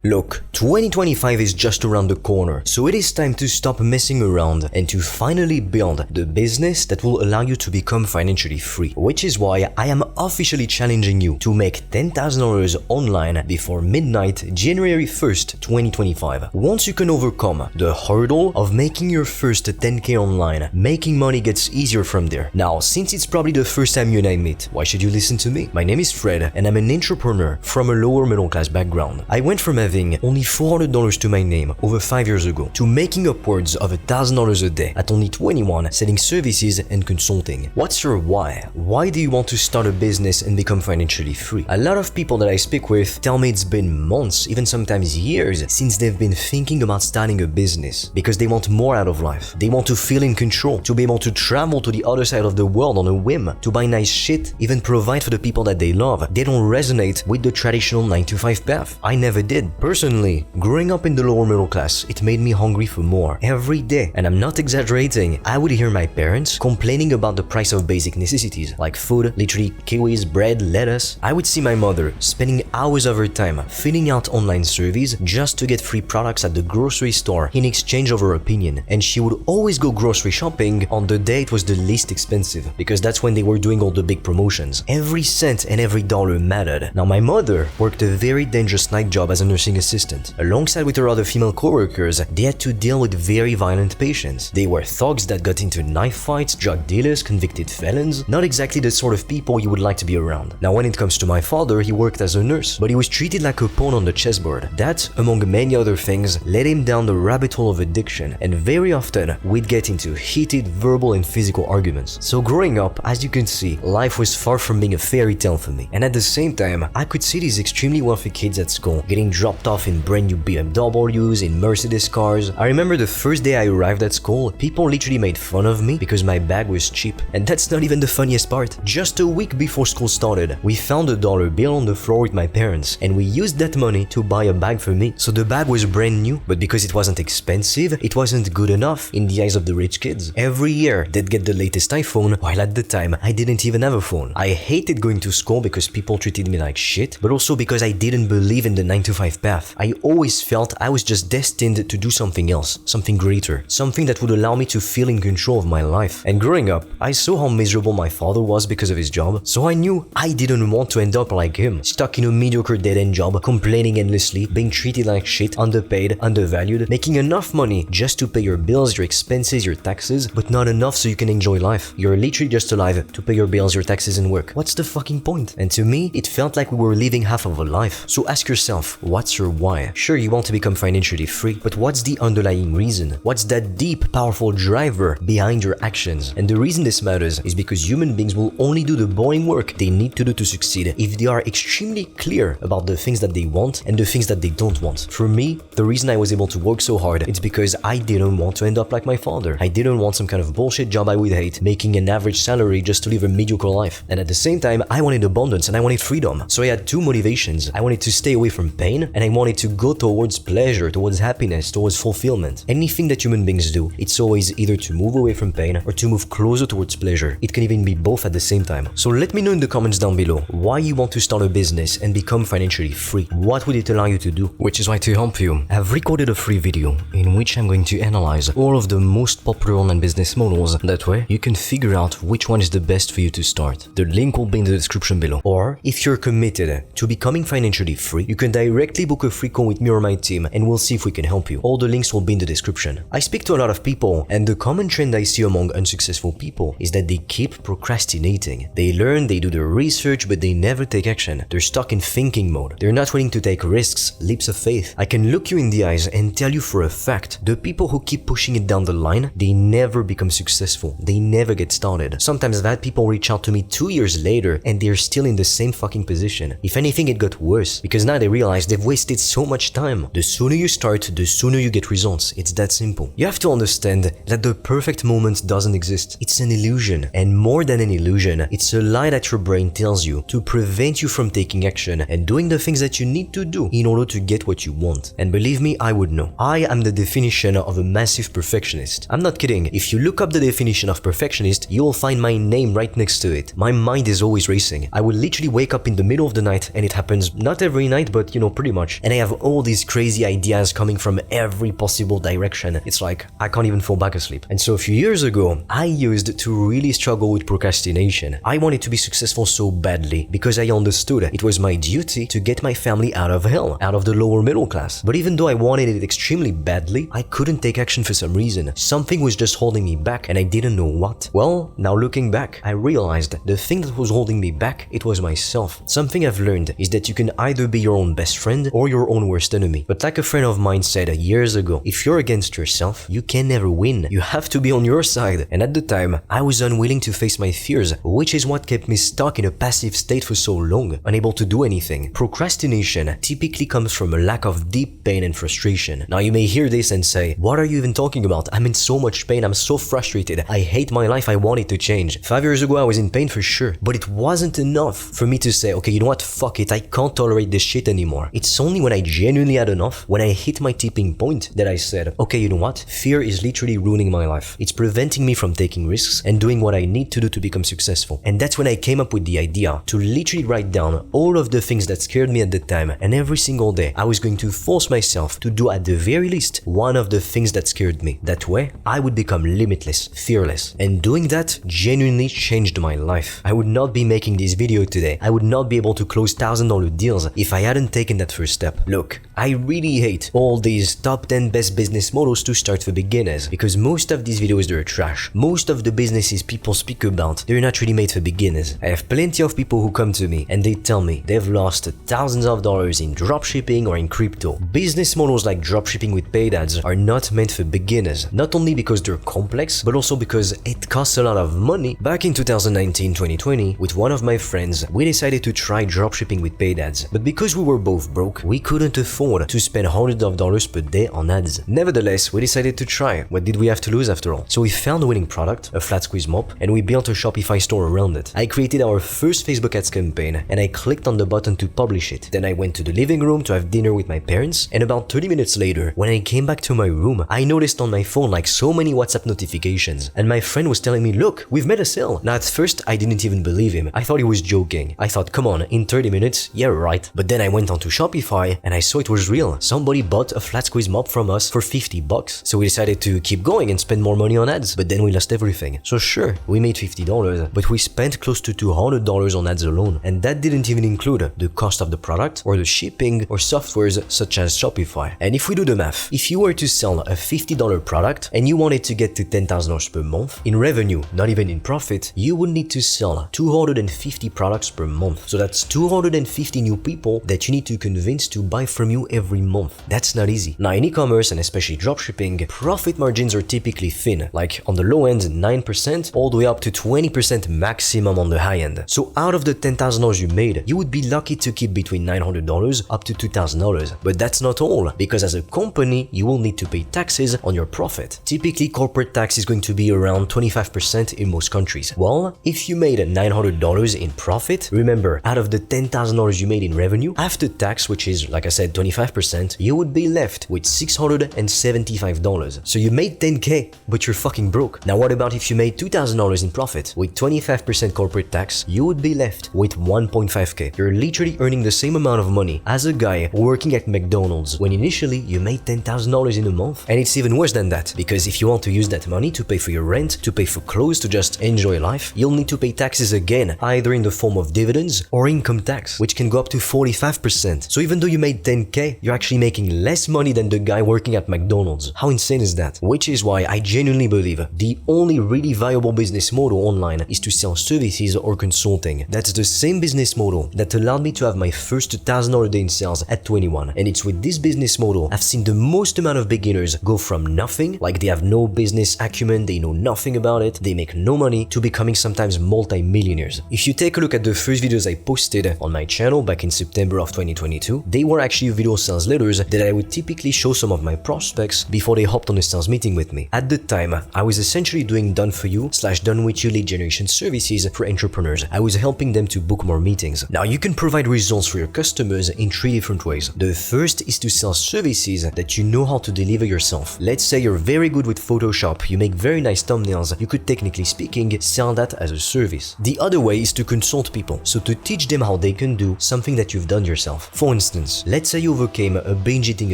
Look, 2025 is just around the corner, so it is time to stop messing around and to finally build the business that will allow you to become financially free. Which is why I am officially challenging you to make $10,000 online before midnight, January 1st, 2025. Once you can overcome the hurdle of making your first 10K online, making money gets easier from there. Now, since it's probably the first time you and I meet, why should you listen to me? My name is Fred and I'm an entrepreneur from a lower middle class background. I went from having only $400 to my name over 5 years ago to making upwards of $1,000 a day at only 21, selling services and consulting. What's your why? Why do you want to start a business and become financially free? A lot of people that I speak with tell me it's been months, even sometimes years, since they've been thinking about starting a business because they want more out of life. They want to feel in control, to be able to travel to the other side of the world on a whim, to buy nice shit, even provide for the people that they love. They don't resonate with the traditional 9-to-5 path. I never did. Personally, growing up in the lower middle class, it made me hungry for more every day. And I'm not exaggerating. I would hear my parents complaining about the price of basic necessities like food, literally kiwis, bread, lettuce. I would see my mother spending hours of her time filling out online surveys just to get free products at the grocery store in exchange of her opinion. And she would always go grocery shopping on the day it was the least expensive because that's when they were doing all the big promotions. Every cent and every dollar mattered. Now my mother worked a very dangerous night job as a nursing assistant. Alongside with her other female co-workers, they had to deal with very violent patients. They were thugs that got into knife fights, drug dealers, convicted felons, not exactly the sort of people you would like to be around. Now when it comes to my father, he worked as a nurse, but he was treated like a pawn on the chessboard. That, among many other things, led him down the rabbit hole of addiction, and very often we'd get into heated verbal and physical arguments. So growing up, as you can see, life was far from being a fairy tale for me. And at the same time, I could see these extremely wealthy kids at school getting dropped off in brand new BMWs, in Mercedes cars. I remember the first day I arrived at school, people literally made fun of me because my bag was cheap. And that's not even the funniest part. Just a week before school started, we found a dollar bill on the floor with my parents, and we used that money to buy a bag for me. So the bag was brand new, but because it wasn't expensive, it wasn't good enough in the eyes of the rich kids. Every year, they'd get the latest iPhone, while at the time, I didn't even have a phone. I hated going to school because people treated me like shit, but also because I didn't believe in the 9-to-5 path. I always felt I was just destined to do something else, something greater, something that would allow me to feel in control of my life. And growing up, I saw how miserable my father was because of his job, so I knew I didn't want to end up like him, stuck in a mediocre dead-end job, complaining endlessly, being treated like shit, underpaid, undervalued, making enough money just to pay your bills, your expenses, your taxes, but not enough so you can enjoy life. You're literally just alive to pay your bills, your taxes, and work. What's the fucking point? And to me, it felt like we were living half of a life. So ask yourself, what's your why? Sure, you want to become financially free, but what's the underlying reason? What's that deep, powerful driver behind your actions? And the reason this matters is because human beings will only do the boring work they need to do to succeed if they are extremely clear about the things that they want and the things that they don't want. For me, the reason I was able to work so hard is because I didn't want to end up like my father. I didn't want some kind of bullshit job I would hate, making an average salary just to live a mediocre life. And at the same time, I wanted abundance and I wanted freedom. So I had two motivations. I wanted to stay away from pain and I wanted to go towards pleasure, towards happiness, towards fulfillment. Anything that human beings do, it's always either to move away from pain or to move closer towards pleasure. It can even be both at the same time. So let me know in the comments down below why you want to start a business and become financially free. What would it allow you to do? Which is why, to help you, I've recorded a free video in which I'm going to analyze all of the most popular online business models. That way, you can figure out which one is the best for you to start. The link will be in the description below. Or, if you're committed to becoming financially free, you can directly book a free call with me or my team and we'll see if we can help you. All the links will be in the description. I speak to a lot of people and the common trend I see among unsuccessful people is that they keep procrastinating. They learn, they do their research, but they never take action. They're stuck in thinking mode. They're not willing to take risks, leaps of faith. I can look you in the eyes and tell you for a fact, the people who keep pushing it down the line, they never become successful. They never get started. Sometimes I've had people reach out to me 2 years later and they're still in the same fucking position. If anything, it got worse because now they realize they've wasted so much time. The sooner you start, the sooner you get results. It's that simple. You have to understand that the perfect moment doesn't exist. It's an illusion. And more than an illusion, it's a lie that your brain tells you to prevent you from taking action and doing the things that you need to do in order to get what you want. And believe me, I would know. I am the definition of a massive perfectionist. I'm not kidding. If you look up the definition of perfectionist, you will find my name right next to it. My mind is always racing. I will literally wake up in the middle of the night, and it happens not every night, but pretty much much, and I have all these crazy ideas coming from every possible direction. It's like I can't even fall back asleep. And so a few years ago, I used to really struggle with procrastination. I wanted to be successful so badly because I understood it was my duty to get my family out of hell, out of the lower middle class. But even though I wanted it extremely badly, I couldn't take action for some reason. Something was just holding me back and I didn't know what. Well, now looking back, I realized the thing that was holding me back, it was myself. Something I've learned is that you can either be your own best friend or your own worst enemy. But like a friend of mine said years ago, if you're against yourself, you can never win. You have to be on your side. And at the time, I was unwilling to face my fears, which is what kept me stuck in a passive state for so long, unable to do anything. Procrastination typically comes from a lack of deep pain and frustration. Now you may hear this and say, what are you even talking about? I'm in so much pain, I'm so frustrated, I hate my life, I want it to change. 5 years ago I was in pain for sure, but it wasn't enough for me to say, okay, you know what, fuck it, I can't tolerate this shit anymore. It's only when I genuinely had enough, when I hit my tipping point, that I said, okay, you know what, fear is literally ruining my life. It's preventing me from taking risks and doing what I need to do to become successful. And that's when I came up with the idea to literally write down all of the things that scared me at the time, and every single day I was going to force myself to do at the very least one of the things that scared me. That way, I would become limitless, fearless. And doing that genuinely changed my life. I would not be making this video today. I would not be able to close $1,000 deals if I hadn't taken that first step. Look, I really hate all these top 10 best business models to start for beginners, because most of these videos, they're trash. Most of the businesses people speak about, they're not really made for beginners. I have plenty of people who come to me and they tell me they've lost thousands of dollars in dropshipping or in crypto. Business models like dropshipping with paid ads are not meant for beginners, not only because they're complex, but also because it costs a lot of money. Back in 2019-2020, with one of my friends, we decided to try dropshipping with paid ads, but because we were both broke, we couldn't afford to spend hundreds of dollars per day on ads. Nevertheless, we decided to try. What did we have to lose after all? So we found a winning product, a flat squeeze mop, and we built a Shopify store around it. I created our first Facebook ads campaign, and I clicked on the button to publish it. Then I went to the living room to have dinner with my parents, and about 30 minutes later, when I came back to my room, I noticed on my phone like so many WhatsApp notifications, and my friend was telling me, look, we've made a sale. Now at first, I didn't even believe him. I thought he was joking. I thought, come on, in 30 minutes? Yeah, right. But then I went onto Shopify, and I saw it was real. Somebody bought a flat squeeze mop from us for $50. So we decided to keep going and spend more money on ads, but then we lost everything. So sure, we made $50, but we spent close to $200 on ads alone, and that didn't even include the cost of the product or the shipping or softwares such as Shopify. And if we do the math, if you were to sell a $50 product and you wanted to get to $10,000 per month in revenue, not even in profit, you would need to sell 250 products per month. So that's 250 new people that you need to convince to buy from you every month. That's not easy. Now in e-commerce and especially dropshipping, profit margins are typically thin, like on the low end 9% all the way up to 20% maximum on the high end. So out of the $10,000 you made, you would be lucky to keep between $900 up to $2,000. But that's not all, because as a company, you will need to pay taxes on your profit. Typically, corporate tax is going to be around 25% in most countries. Well, if you made $900 in profit, remember, out of the $10,000 you made in revenue, after tax, which is, like I said, 25%, you would be left with $675. So you made 10K, but you're fucking broke. Now what about if you made $2,000 in profit? With 25% corporate tax, you would be left with 1.5K. You're literally earning the same amount of money as a guy working at McDonald's when initially you made $10,000 in a month. And it's even worse than that, because if you want to use that money to pay for your rent, to pay for clothes, to just enjoy life, you'll need to pay taxes again, either in the form of dividends or income tax, which can go up to 45%. So even though you made 10K, you're actually making less money than the guy working at McDonald's. How insane is that? Which is why I genuinely believe the only really viable business model online is to sell services or consulting. That's the same business model that allowed me to have my first $1,000 a day in sales at 21. And it's with this business model I've seen the most amount of beginners go from nothing, like they have no business acumen, they know nothing about it, they make no money, to becoming sometimes multi-millionaires. If you take a look at the first videos I posted on my channel back in September of 2022, they were actually video sales letters that I would typically show some of my prospects before they hopped on a sales meeting with me. At the time, I was essentially doing done-for-you/done-with-you lead generation services for entrepreneurs. I was helping them to book more meetings. Now, you can provide results for your customers in 3 different ways. The first is to sell services that you know how to deliver yourself. Let's say you're very good with Photoshop, you make very nice thumbnails, you could, technically speaking, sell that as a service. The other way is to consult people, so to teach them how they can do something that you've done yourself. For instance, instance, let's say you overcame a binge eating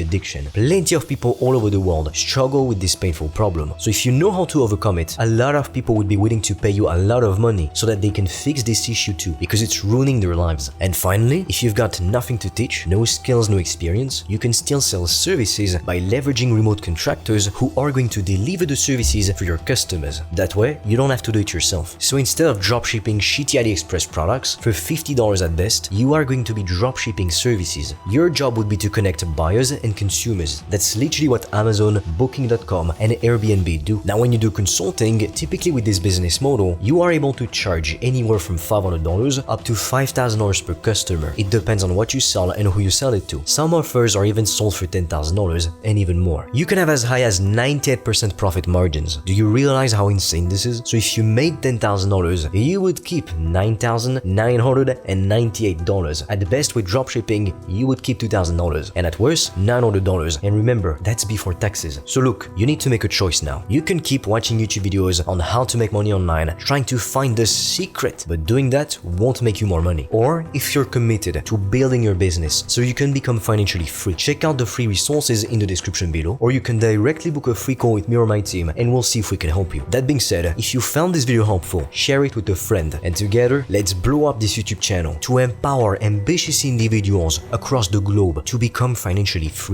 addiction. Plenty of people all over the world struggle with this painful problem. So if you know how to overcome it, a lot of people would be willing to pay you a lot of money so that they can fix this issue too, because it's ruining their lives. And finally, if you've got nothing to teach, no skills, no experience, you can still sell services by leveraging remote contractors who are going to deliver the services for your customers. That way, you don't have to do it yourself. So instead of dropshipping shitty AliExpress products for $50 at best, you are going to be dropshipping services. Your job would be to connect buyers and consumers. That's literally what Amazon, Booking.com, and Airbnb do. Now, when you do consulting, typically with this business model, you are able to charge anywhere from $500 up to $5,000 per customer. It depends on what you sell and who you sell it to. Some offers are even sold for $10,000 and even more. You can have as high as 98% profit margins. Do you realize how insane this is? So if you made $10,000, you would keep $9,998. At best with dropshipping, you would keep $2,000, and at worst, $900. And remember, that's before taxes. So look, you need to make a choice now. You can keep watching YouTube videos on how to make money online, trying to find the secret, but doing that won't make you more money. Or if you're committed to building your business so you can become financially free, check out the free resources in the description below, or you can directly book a free call with me or my team and we'll see if we can help you. That being said, if you found this video helpful, share it with a friend, and together, let's blow up this YouTube channel to empower ambitious individuals across the globe to become financially free.